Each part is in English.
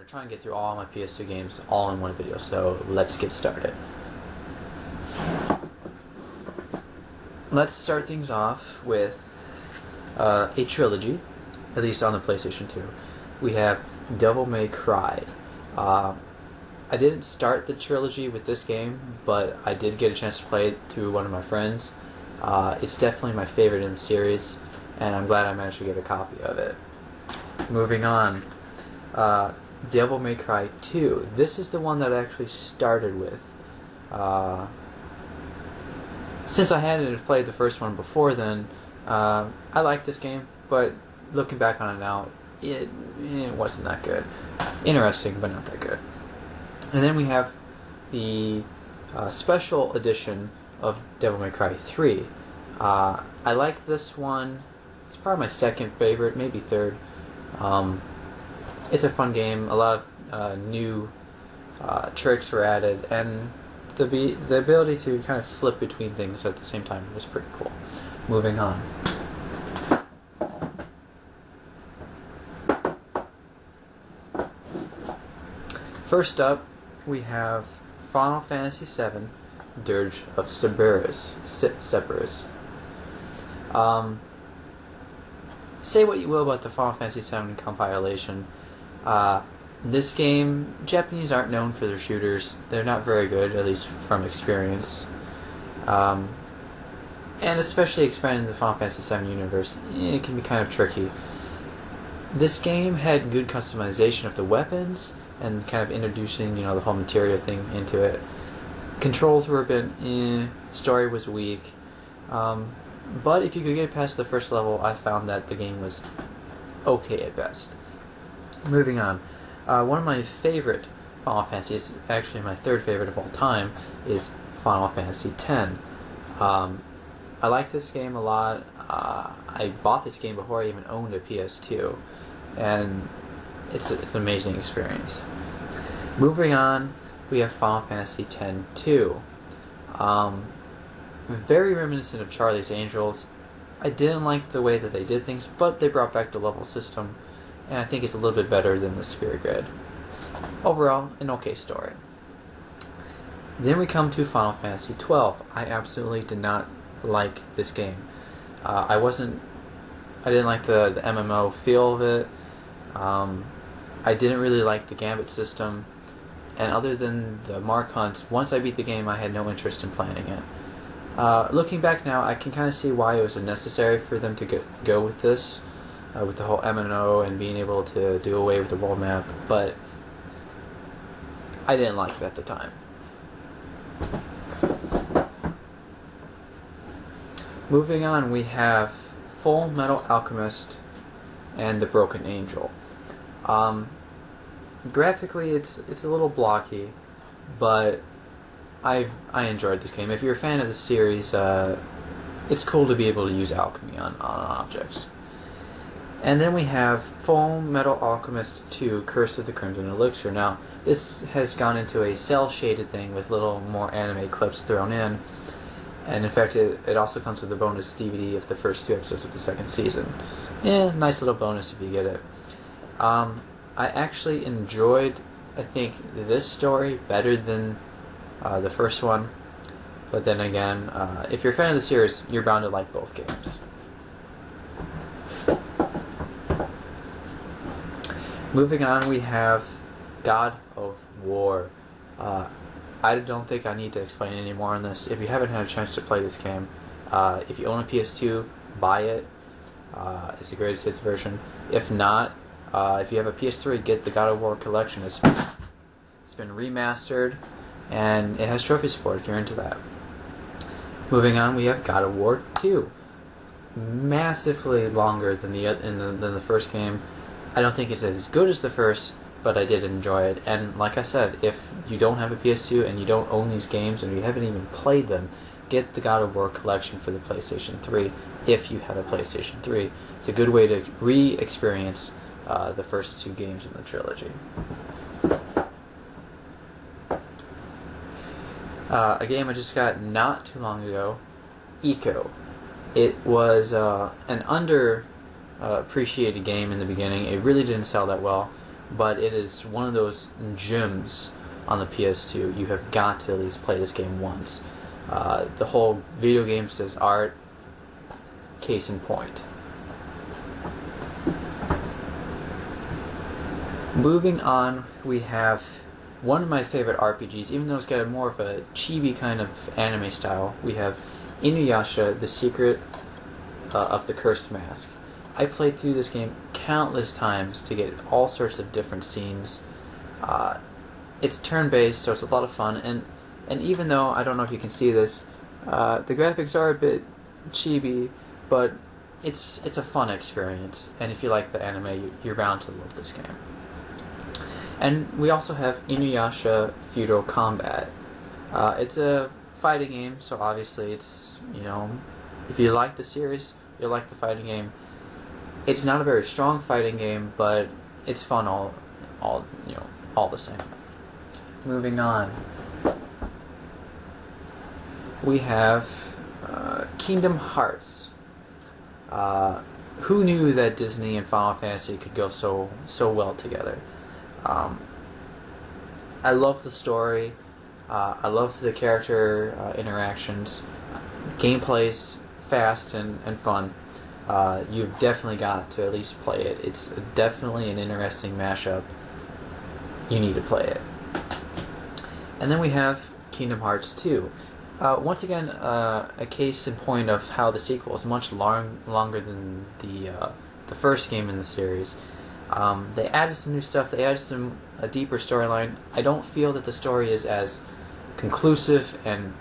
try and get through all my PS2 games all in one video, so let's get started. Let's start things off with a trilogy, at least on the PlayStation 2. We have Devil May Cry. I didn't start the trilogy with this game, but I did get a chance to play it through one of my friends. It's definitely my favorite in the series, and I'm glad I managed to get a copy of it. Moving on, Devil May Cry 2. This is the one that I actually started with. Since I hadn't played the first one before then, I like this game, but looking back on it now, it wasn't that good. Interesting, but not that good. And then we have the special edition of Devil May Cry 3. I like this one. It's probably my second favorite, maybe third. It's a fun game. A lot of new tricks were added, and the ability to kind of flip between things at the same time was pretty cool. Moving on. First up, we have Final Fantasy VII, Dirge of Cerberus. Say what you will about the Final Fantasy VII compilation. This game, Japanese aren't known for their shooters. They're not very good, at least from experience. And especially expanding the Final Fantasy VII universe, it can be kind of tricky. This game had good customization of the weapons, and kind of introducing, the whole materia thing into it. Controls were a bit story was weak. But if you could get past the first level, I found that the game was okay at best. Moving on. One of my favorite Final Fantasies, actually my third favorite of all time, is Final Fantasy X. I like this game a lot. I bought this game before I even owned a PS2, and it's an amazing experience. Moving on, we have Final Fantasy X-2. Very reminiscent of Charlie's Angels. I didn't like the way that they did things, but they brought back the level system, and I think it's a little bit better than the Spirit Grid. Overall, an okay story. Then we come to Final Fantasy XII. I absolutely did not like this game. I didn't like the MMO feel of it. I didn't really like the Gambit system, and other than the Mark hunts, once I beat the game, I had no interest in playing it. Looking back now, I can kind of see why it was necessary for them to go with this, with the whole MMO and being able to do away with the world map, but I didn't like it at the time. Moving on, we have Full Metal Alchemist and the Broken Angel. Graphically, it's a little blocky, but I enjoyed this game. If you're a fan of the series, it's cool to be able to use alchemy on objects. And then we have Full Metal Alchemist 2, Curse of the Crimson Elixir. Now, this has gone into a cel-shaded thing with little more anime clips thrown in. And in fact, it also comes with a bonus DVD of the first 2 episodes of the second season. Nice little bonus if you get it. I actually enjoyed, I think, this story better than the first one. But then again, if you're a fan of the series, you're bound to like both games. Moving on, we have God of War. I don't think I need to explain any more on this. If you haven't had a chance to play this game, if you own a PS2, buy it. It's the greatest hits version. If not, if you have a PS3, get the God of War collection. It's been remastered, and it has trophy support if you're into that. Moving on, we have God of War 2. Massively longer than the first game. I don't think it's as good as the first, but I did enjoy it. And like I said, if you don't have a PS2 and you don't own these games and you haven't even played them, get the God of War collection for the PlayStation 3 if you have a PlayStation 3. It's a good way to re-experience the first 2 games in the trilogy. A game I just got not too long ago, Eco. It was an appreciated game in the beginning. It really didn't sell that well, but it is one of those gems on the PS2. You have got to at least play this game once. The whole video game says art, case in point. Moving on, we have one of my favorite RPGs, even though it's got more of a chibi kind of anime style. We have Inuyasha, The Secret of the Cursed Mask. I played through this game countless times to get all sorts of different scenes. It's turn-based, so it's a lot of fun, and even though, I don't know if you can see this, the graphics are a bit chibi, but it's a fun experience, and if you like the anime, you're bound to love this game. And we also have Inuyasha Feudal Combat. It's a fighting game, so obviously it's, if you like the series, you'll like the fighting game. It's not a very strong fighting game, but it's fun all the same. Moving on, we have Kingdom Hearts. Who knew that Disney and Final Fantasy could go so well together? I love the story. I love the character interactions. Gameplay's fast and fun. You've definitely got to at least play it. It's definitely an interesting mashup. You need to play it. And then we have Kingdom Hearts 2. Once again, a case in point of how the sequel is much longer than the first game in the series. They added some new stuff. They added a deeper storyline. I don't feel that the story is as conclusive and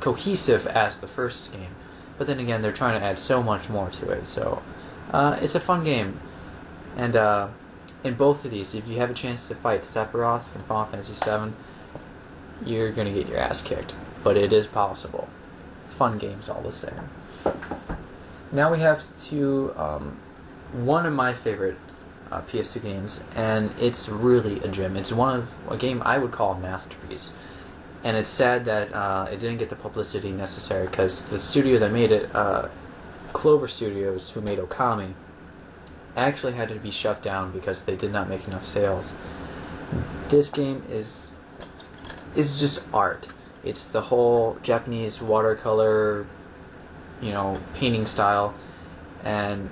cohesive as the first game. But then again, they're trying to add so much more to it. So it's a fun game. And in both of these, if you have a chance to fight Sephiroth from Final Fantasy VII, you're going to get your ass kicked. But it is possible. Fun games all the same. Now we have one of my favorite PS2 games, and it's really a gem. It's a game I would call a masterpiece. And it's sad that it didn't get the publicity necessary, because the studio that made it, Clover Studios, who made Okami, actually had to be shut down because they did not make enough sales. This game is just art. It's the whole Japanese watercolor, painting style, and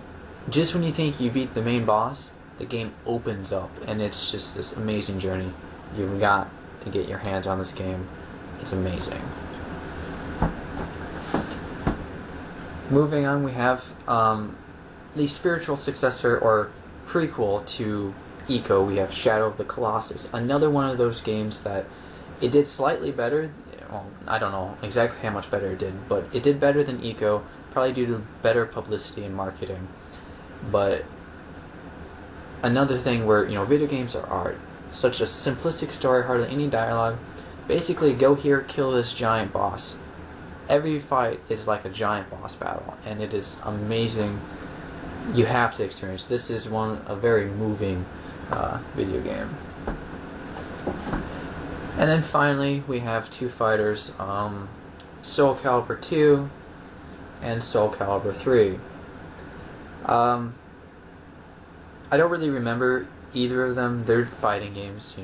just when you think you beat the main boss, the game opens up, and it's just this amazing journey. You've got to get your hands on this game. It's amazing. Moving on, we have the spiritual successor or prequel to Ico. We have Shadow of the Colossus. Another one of those games that it did slightly better. Well, I don't know exactly how much better it did, but it did better than Ico, probably due to better publicity and marketing. But another thing where, video games are art. Such a simplistic story, hardly any dialogue. Basically, go here, kill this giant boss. Every fight is like a giant boss battle, and it is amazing. You have to experience. This is a very moving video game. And then finally, we have two fighters, Soul Calibur 2 and Soul Calibur 3. I don't really remember either of them. They're fighting games,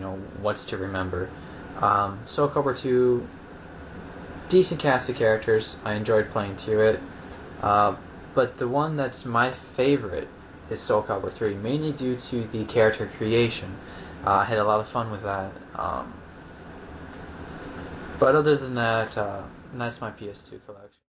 what's to remember. Soul Calibur 2, decent cast of characters. I enjoyed playing through it. But the one that's my favorite is Soul Calibur 3, mainly due to the character creation. I had a lot of fun with that. But other than that, that's my PS2 collection.